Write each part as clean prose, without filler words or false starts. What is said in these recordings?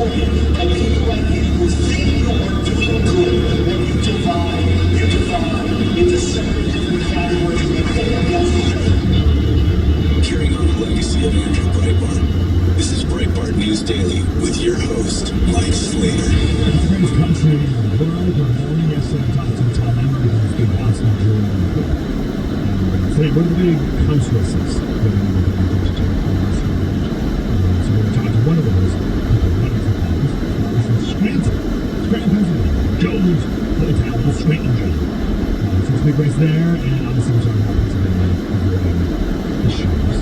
Carrying on the legacy of Andrew Breitbart, this is Breitbart News Daily with your host, Mike Slater. The greatest country in the world. Good morning. Yesterday I talked to Tom Emmer, who's been House Majority Leader. Today, what are the big House races going on in the Washington? So we're going to talk to one of those people running for Congress. From Scranton, Pennsylvania. Jones, Hotel, Scranton Joe. So it's a big race there, and obviously we're talking about Pennsylvania issues.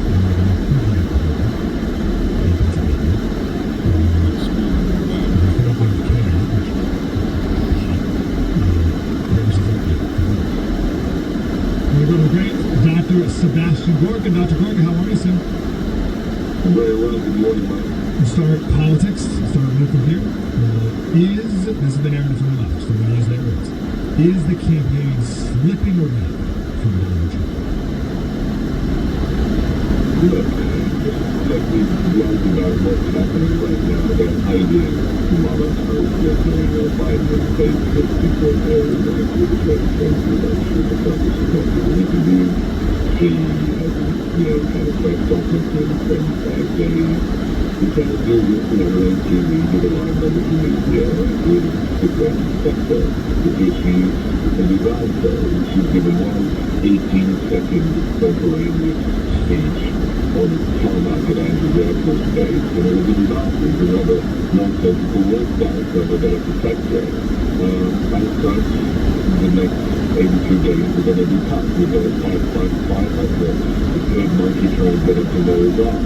We go to the great Dr. Sebastian Gorka. Dr. Gorka, how are you, sir? Very well. Good morning, Mike. We'll start politics. Start with from here. This is the narrative from the left, so we're going to use their words. Is the campaign slipping away from Donald Trump? Look, like we learned about what's happening right now, that idea monitors that during Biden and states that people are very likely to get change the election of the Congress is going to interview. The kind of press conference in 25 days. We can't do this, on TV, get a lot of members in the media, with the president sector, with issues, and we've also, she's given one 18-second contemporaneous speech on how not get Andrew Jackson stage, and it was a disaster. There's another nonsensical word salad that are going to protect her. As such, the next 82 days are going to be tough. We're going to fight like the third monkey trying to get it to where it's off.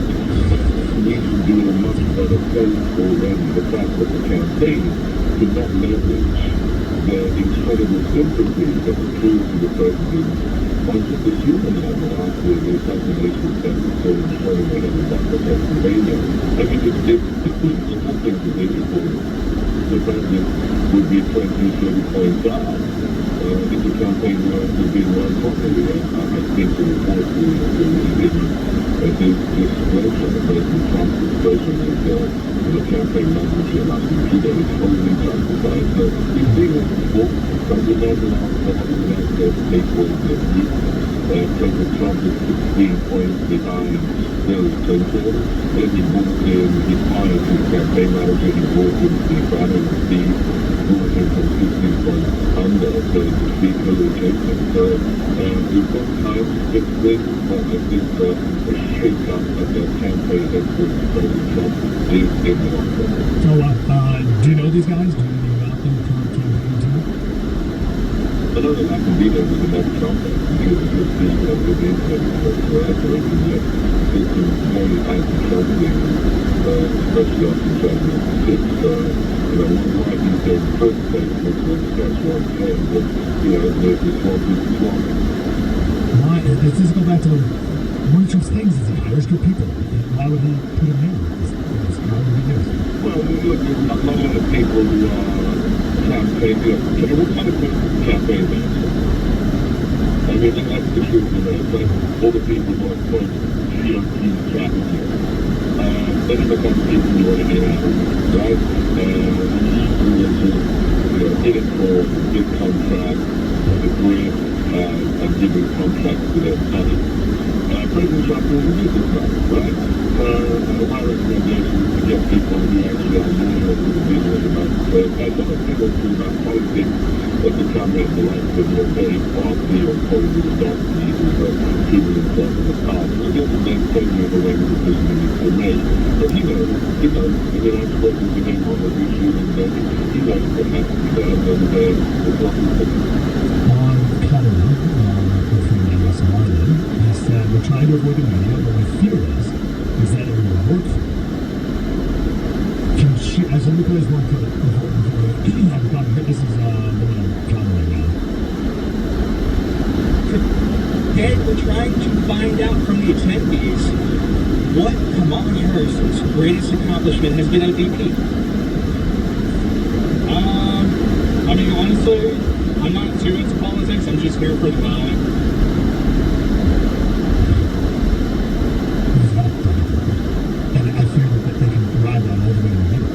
We should be in a much better place already. The fact that the campaign could not leverage the incredible sympathy that accrued to the president on just a human level after the assassination attempt was so ensuring that it was back to Pennsylvania. I mean, it's nothing to this for the president would be 20-30 points out if the campaign was being run properly. I think the report will really this displeasure, President Trump's displeasure with the campaign manager last week is wholly justified. So we've seen this before. President President Trump is 16 points behind Hillary Clinton. Then he moved in, he fired his campaign manager, he brought in Steve Bannon, Steve brought him from 16 points under to defeat Hillary Clinton. So we've got time to fix this, but I think a shake-up of the campaign that President Trump is in the long run. So, do you know these guys? Do you know anything about them from campaign team? I know that I can be there with the next trumpet because of the people of the internet forever, and yet there's some very anti-Trump things, especially after 2006. Why he's there in the first place was to discuss one thing, but, the swamp is the swamp. Why? Does this go back to one of Trump's things? Is he Irish good people? Why would he put him there? How would he do it? Well, look, there's not a lot of people who campaign, what kind of campaign manager? I mean, that's the truth of it. Like, all the people who are quote GOP strategy. Then it becomes people who want to get out, right? Who are just, in it for big contracts, the grid, and giving contracts to their money. President Trump will do this stuff, right? My recommendation is to get people who actually are loyal to the vision of the United States. I don't think it's about politics that the campaign elected were very party or probably not leaders or people in front of the past. So this is then taking it away with the decision he needs to make. But he knows, and then I've spoken to him on the issue, and he knows what has to be done, and it's not On Canada, he said, we're trying to avoid the media, but my fear is that it will work for them. Can she, as a look at his one clip, this is the one I'm counting right now. And we're trying to find out from the attendees what Kamala Harris's greatest accomplishment has been as VP. I mean, honestly, I'm not too into politics. I'm just here for the vibe. And I fear that they can ride that all the way to the middle.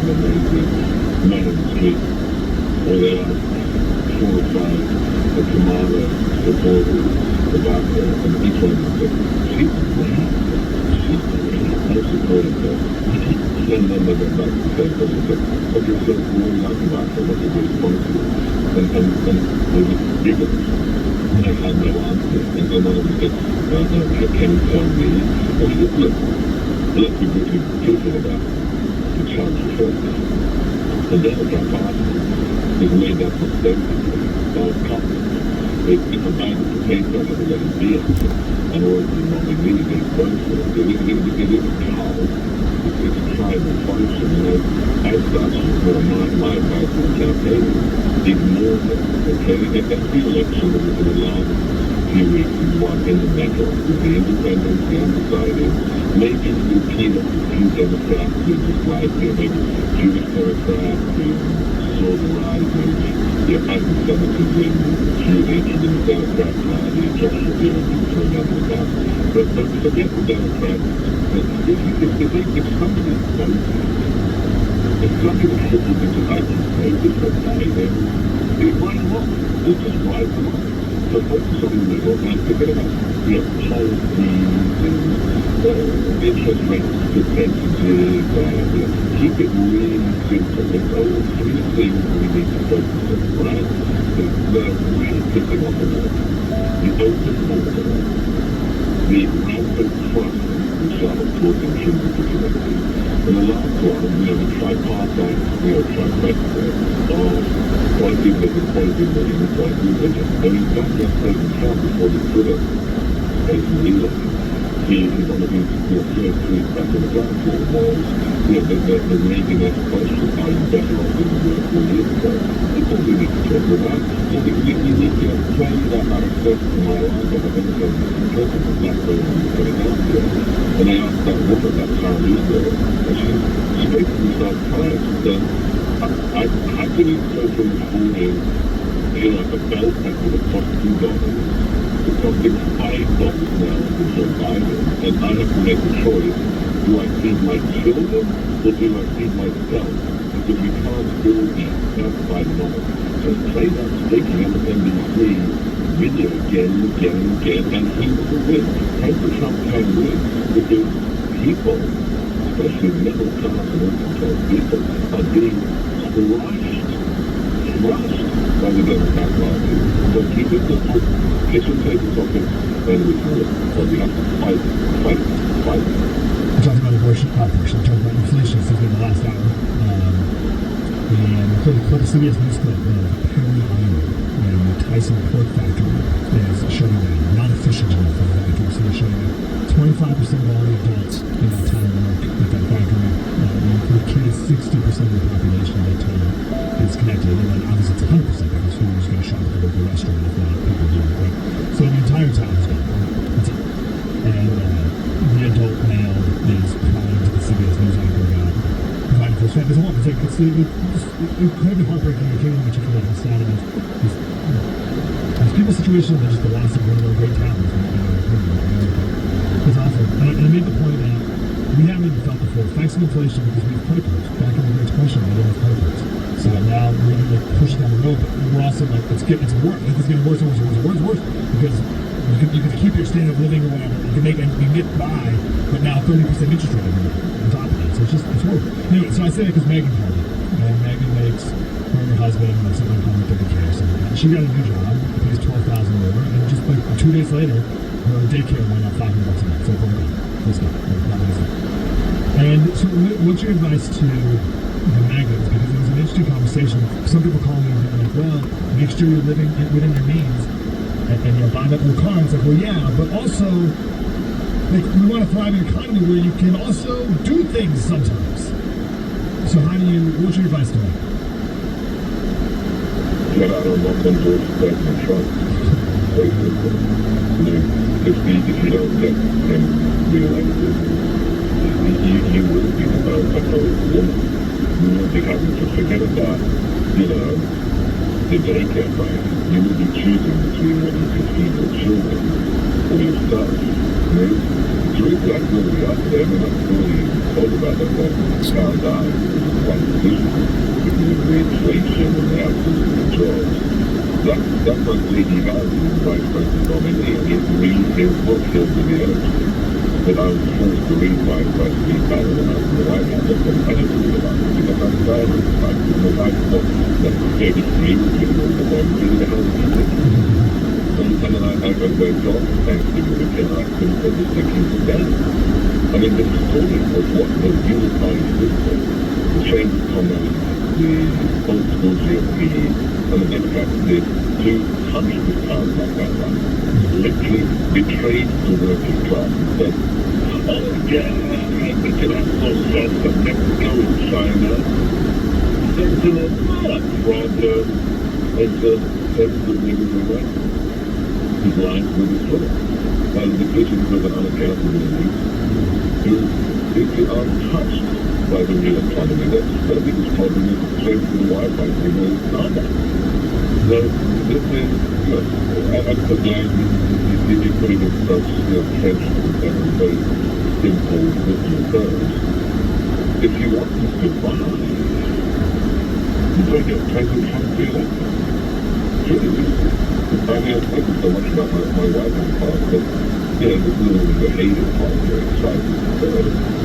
an amazing man on the street, or they ask 4 or 5 Kamala supporters about her, and each one of them said, she's great. She's great. I supported her. And then they went back to the same person and said, okay, so what do you like about her? What's your response to it? And they just giggled. And I had no answer. And then one of them said, can you tell me? I said, look, let's be really truthful about the chance of focus. The Democrat Party is made up of companies. It's a bag of potatoes that let it be and all the nominees they vote for. It is a cow. It's a tribal function. As such, my advice to the campaign, ignore them. Okay? Every election in the last few weeks is one in the middle with the independents, the undecided. Maybe you repeat a few Democrats who just like, maybe Jewish Democrats who saw the rise of anti-Semitism, Jew hatred in the Democrat Party, Joshua Deere and turned out the back. But forget the Democrats. If somebody trickles into IQ, it's a guy there, they write them off. They just write them off. So focus on the middle and forget about, policies and interest rate percentages, keep it really simple. There's only 3 things we need to focus on, right? The really pissing off the world, the open border, the rampant crime, which are of course intrinsic to humanity, and the last one, the tripartite, trifecta of quality living, quality religion. I mean, that just President Trump before he put it as real. He is one of his first tweets back in the platform was, the Reagan-esque question, are you better off than you were 4 years ago? That's all we need to talk about. So we need to play that out of sense to my life, but I think it's important that that's where we're getting out here. And I asked that woman, that paralegal, and she basically started crying. She said, how can you go from holding, a belt pencil that cost $2 to costing $5 now to Joe Biden, and I have to make a choice. Do I feed my children or do I feed myself? Because we can't all eat. That's $5. Just play that speaking on NBC video again and again and again, and he will win. President Trump can win because people, especially middle class and working class people, are being crushed by the Democrat Party. So keep it simple, kitchen table topics, and we can look. So we have to fight. We're talking about abortion, we're talking about inflation since the last hour. And the CBS News clip of Perry, Iowa, and the Tyson pork factory is shutting down. Not efficient enough for the factory, so they're shutting down. 25% of all the adults in that town work at that factory. For the kids, 60% of the population of that town is connected. And then obviously it's 100% because who's going to shop at the local restaurant if not people do it, right? So the entire town is gone. That's it. And the adult male is crying to the CBS News anchor about providing for his family. It's incredibly heartbreaking. I can't even articulate how sad it is. These people's situations are just the loss of one of our great talents. It's awful. And I made the point that we haven't even felt the full effects of inflation because we have credit cards. Back in the Great Depression, we didn't have credit cards. So now we're going to push it down the road, but we're also like, it's worse. It's getting worse and worse because you can keep your standard of living or whatever. You can get by, but now 30% interest rate on top of that. So it's horrible. Anyway, so I say that because Megan called me. And Megan makes her and her husband something called $30K or something like that. She got a new job, pays $12,000 more, and just like 2 days later, her daycare went up $500 a month. So let's go. And so what's your advice to the Megans? Because it was an interesting conversation. Some people call me and they're like, well, make sure you're living within your means and you're buying up your car. It's like, well, yeah, but also, like, we want a thriving economy where you can also do things sometimes. So what's your advice to me? Get out of what comes with President Trump. If you don't get him re-elected, you will be a woman. You will be having to forget about, the daycare price, you will be choosing between what you can feed your children or yourself. You know? So that's where we are today. We're not fully told about that when found out one decision because of the inflation and the absence of jobs. That's what Lady Gaga, the Vice President nominee, and he read his book, Hills of the Earth, that I was forced to read by Steve Bannon when I was in the White House. I don't read about it because I'm tired of it. I thought that 33 was getting all the ones in the house. And then I went off Thanksgiving weekend, and I couldn't put this thinking to bed. I mean, the story of what the unifying system, the change of commerce, the old school GOP, and the Democrats did to hundreds of pounds like that one, literally betrayed the working class and said, oh yeah, we can have more jobs from Mexico and China. It's not a problem. It's a sensitive niggas away. His lines were destroyed. And the decisions of an unaccountable elite who are untouched by the real economy. That's the biggest problem is the change to the Wi-Fi signal is not that. So this is, I'm so glad you put it in such trench and very simple little terms. If you want to survive, you don't get present from feeling. I mean, I've spoken so much about my wife in the past, but this little behavior part is very exciting.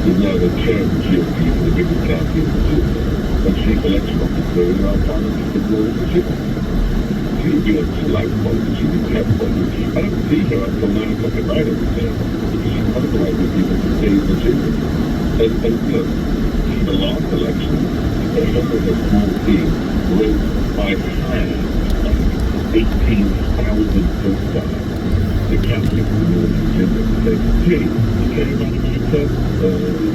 He's now the chair of the GOP for the biggest county in Virginia, and chief election officer in our parliament for Northern Virginia. She would be a select politics, she would have politics. I don't see her until 9 o'clock at night every day, because she's mobilizing people to stay in Virginia. And the last election, a member of a small team wrote by hand 18,000 postcards to Catholics in Northern Virginia to say, hey, you care about America,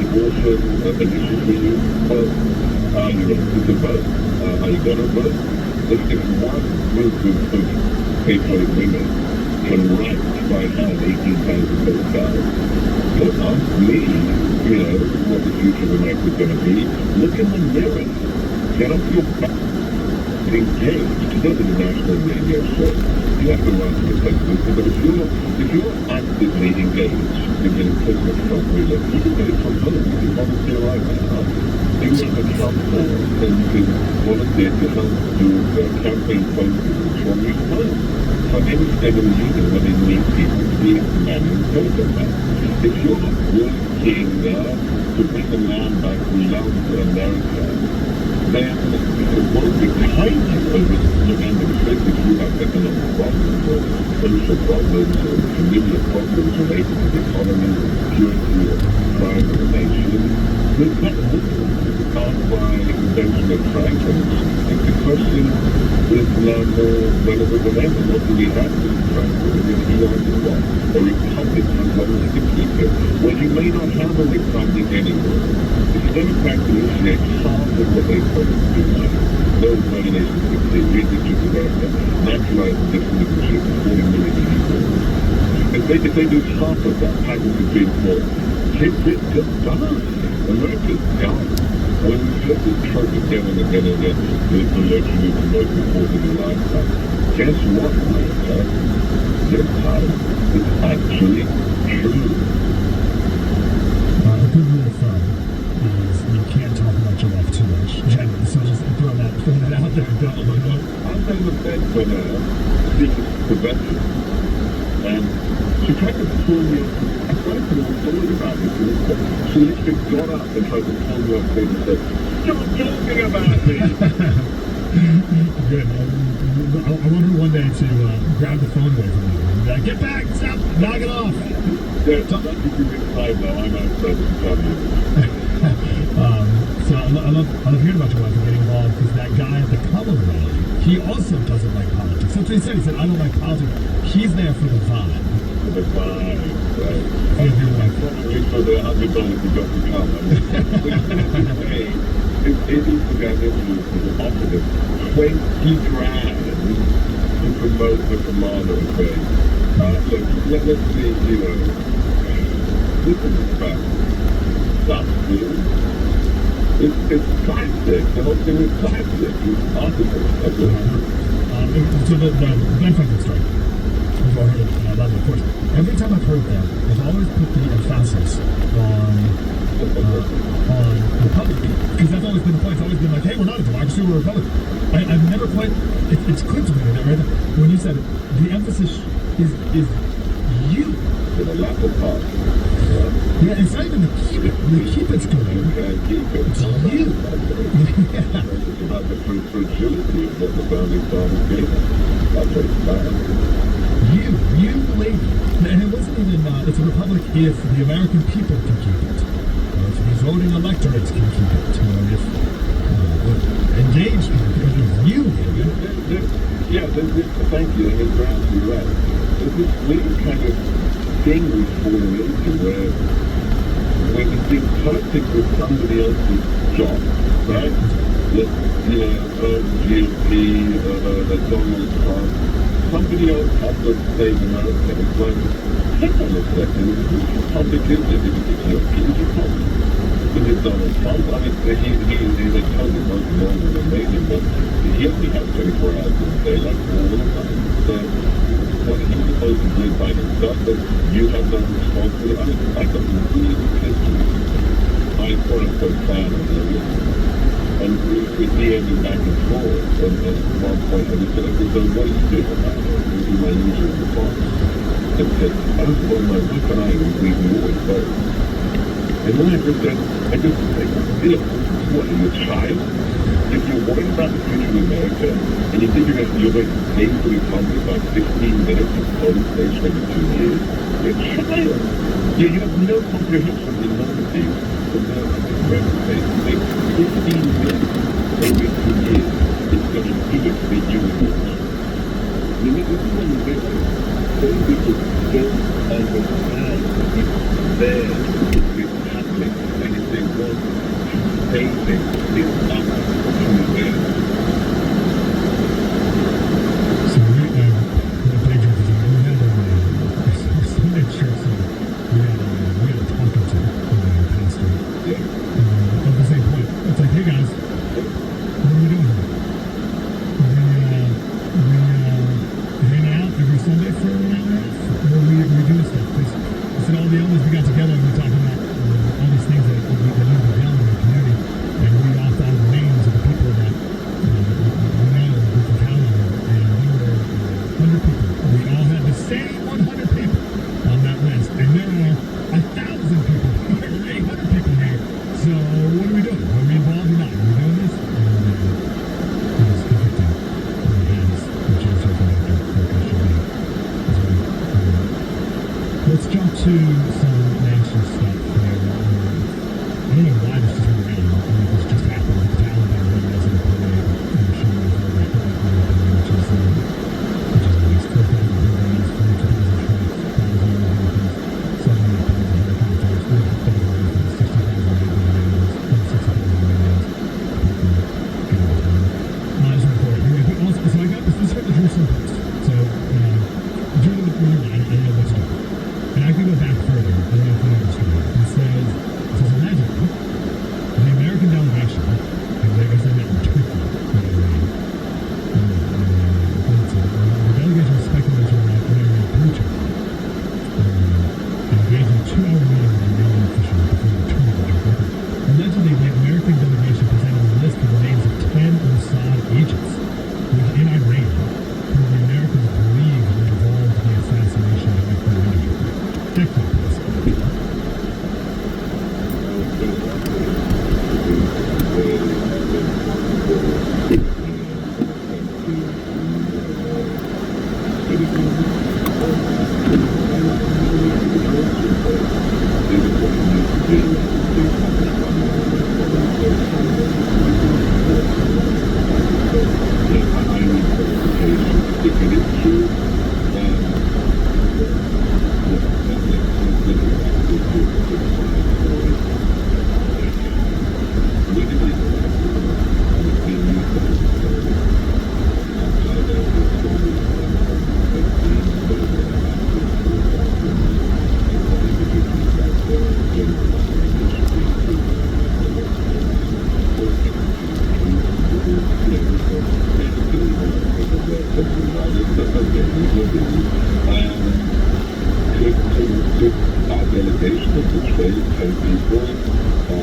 abortion, initially, well, are you ready to vote? Are you going to vote? If one group of patriotic women can write by hand 18,000 postcards, so ask me, what the future of America is going to be. Look in the mirror. Get off your back. Engaged. To go to the national radio show, you have to run to the presidency, but if you're actively engaged in the President Trump relay, you can get it from home. You can volunteer right now. You can have a Trump board and you can volunteer to help do campaign posters from your home. For any state of the union when they need people to be manning telephone. If you're working to bring the land back to love to America, then what is behind you over November the 5th if you have economic problems or social problems or familiar problems related to the economy, security, or crime of the nation? There's that movement caused by Benjamin Franklin. The question is now more relevant than ever. What do we have to Franklin? He answered what? A republic as long as you can keep it. Well, you may not have a republic anymore. If the Democrats initiate half of what they promised to do now, those nominations succeed, redistrict America, naturalize the citizenship of 40 million people. If they do half of that, package Supreme Court, kids it goodbye. America's gone. When we heard this trope again and again and again, this election is the most important in lifetime. Guess what, America? This time, it's actually true. A good rule of thumb is you can't talk about your life too much, generally. So just throw that out there. I'm saying the best when speaking to veterans, and she tried to pull me up. I tried to tell a story about this. She literally got up and tried to pull me up and said, "Stop talking about me." Good. I want her one day to grab the phone away from you. And get back! Stop! Knock it off! Yeah, don't give me time though. I'm outside to tell you. So I love hearing about your wife and getting involved because that guy at the Color rally, he also doesn't like politics. That's what he said. He said, I don't like politics. He's there for the vibe. For the vibe, right. I'm probably for the $100 to go to come. It is the guy that was offered him 20 grand to promote the commander of faith. Let's see, this is about stuff, it's plastic. The whole thing is plastic. It's artificial. That's what happens. So the Ben Franklin story. We've all heard about it, of course. Every time I've heard that, I've always put the emphasis on Republic, because that's always been the point. It's always been like, hey, we're not a democracy, we're a republic. I've never quite. It's clicked with me that right when you said it. The emphasis is you. For the latter part. Yeah, it's not even the keep it. The keep it's good. You can't keep it. It's you. Yeah. It's about the fragility of what the founding fathers gave us. That's what it's about. You lady. And it wasn't even, it's a republic if the American people can keep it. Or if the voting electorates can keep it. Or if engaged people, because it's you, baby. Thank you, and you're absolutely right. There's this weird kind of thing we've fallen into where we think politics is somebody else's job, right? That, GOP, Donald Trump, somebody else has to save America. It's like, hang on a second, whose republic is it? Is it GOP? Is it Trump? Is it Donald Trump? I mean, he's a totally most normal and amazing, but he only has 24 hours in a day, like all the time. So, what he's supposed to do by himself, but you have no responsibility. I mean, I got really pissed off. My quote-unquote fan of the and we DMing back and forth, and at one point I just said, so what do you do about it? This is my usual response. And said, well, my wife and I, we always vote. And then I just said, what, are you a child? If you're worried about the future of America, and you think you're going to pay the Republic by 15 minutes of polling station every 2 years, you're a child. You have no comprehension of the enormity of the American state. 15 minutes every 2 years, it's going to do it for you and yours. You know, this is when you get it. Some people don't understand it's there, it's happening, and if they want to say things, it's up to them. So we had a Sunday church, we had a talking to pastor. Yeah. At the same point, it's like, hey guys, what are we doing here? We hang out every Sunday for an hour and a half, or we do this stuff. Because I said all the elders, we got together and we talked about all these things that need to be done in the community, and we all thought of the names of the people that we know we can count on, and we were 100 people. We all had the same 100 people on that list, and there are 1,000 people here, or 800 people here. So what are we doing? Are we involved or not? Are we doing this? And it was conflicting in the hands of James Dr. Gorka should be as well. Let's jump to some national stuff here. I don't know why this just went around. I don't know if this just happened. The Taliban organizing a parade and showing off all their equipment and everything, which is nice. 4,000 hurricanes, 42,000 trucks, 1,000 vehicles, 78,000 helicopters, 40,000 rifles, 60,000 radios, 160,000 radios. Good old time. I just report. Anyway, but also, so I got this is from the Jerusalem Post. So, during the I don't know what's going on. And I can go back further. I don't know if you know the story. It says imagine the American delegation, and I guess they met in Turkey, the delegation was speculated to arrive through Turkey, and engaged in a 2-hour meeting with Iranian officials before returning to Turkey. Allegedly, the American delegation presented a list of the names of 10 Mossad agents within Iran who the Americans believe were involved in the assassination of nuclear energy. That could be possible. something like this, but okay, we will do. To our delegation of the trade 10 people who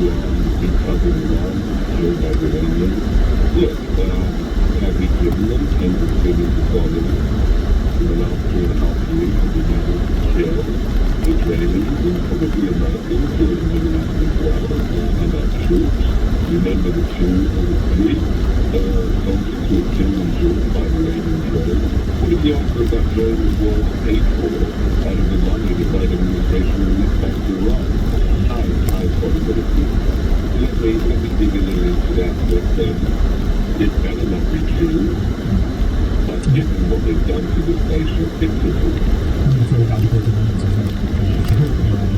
are being covered around here by the Iranians. Look, have we given them tens of billions of dollars in the last 3.5 years that we haven't killed Israelis and probably Americans who are in the Middle East as well, and our troops? Remember the 2 or the 3 soldiers who were killed in June by the Iranian trade? What if the answer of that trade was paid for out of the money the Biden administration released back to Iran? High probability. Let me dig a little into that, but it better not be true. But given what they've done to this nation, it could be.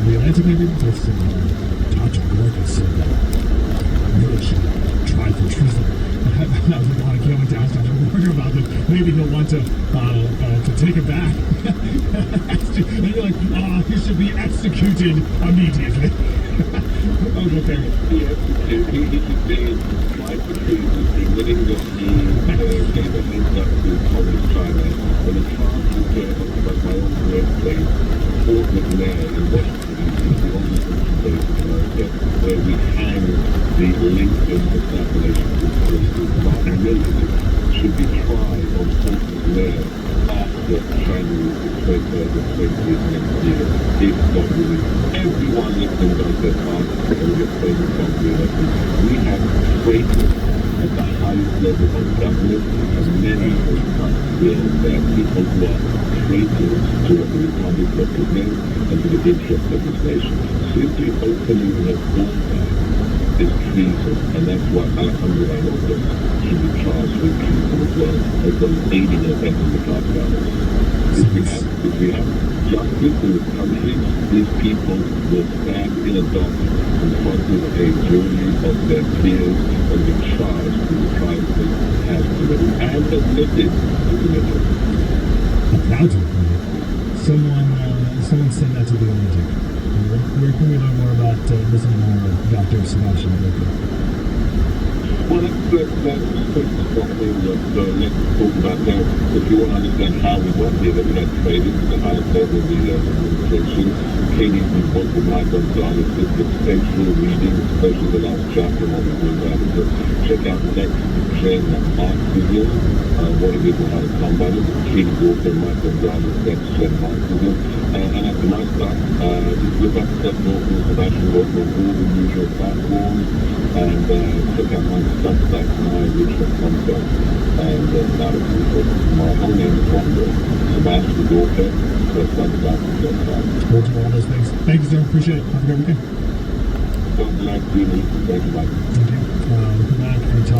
The Atlantic maybe just Dr. Gorka said that really should try for treason. I was like, oh, I can't wait to ask Dr. Gorka about this. Maybe he'll want to take it back. And you're like, he should be executed immediately. Okay. He should be tried for treason, admitting that he gave a heads up to Communist China when the charge was set by my own birthplace, Fort McNair in Washington, the oldest place in America, where we hang the Lincoln assassination conspiracy. Martin Miller should be tried on Fort McNair after January the 20th next year. It's not really. Everyone listening does their part and gets famous on the election. We have traitors at the highest level of government, and many will people who are traitors to what the Republic represents and to the interests of this nation. Simply opening the border is treason, and that's why Alejandro Lopez should be charged with treason as well as aiding and abetting the cartels. If we have justice in this country, these people will stand in a dock in front of a jury of their peers and be charged with the crimes they have committed and admitted to committing. I'm proud to admit. Someone send that to the Atlantic. Where can we learn more about listening more of Dr. Sebastian Gorka? Well, let's take the spot here. Let's talk about that. If you want to understand how we got here, that we had traded to the highest level of the administration. Katie's been book with Mike Gonzalez, this extensive reading, especially the last chapter on the Green Radical. Check out Next Gen Marxism, what it is and how to combat it. Katie Gorka and Mike Gonzalez, Next Gen Marxism. And after my stuff, just look up Sebastian Gorka on all the usual platforms, and check out my Substack, my original concept, and that is my whole name is one word, Sebastian Gorka, Substack.com. We'll do all those things. Thank you, sir. Appreciate it. Have a good weekend. So glad to be with you. Thank you, Mike. Thank you. We'll come back and talk.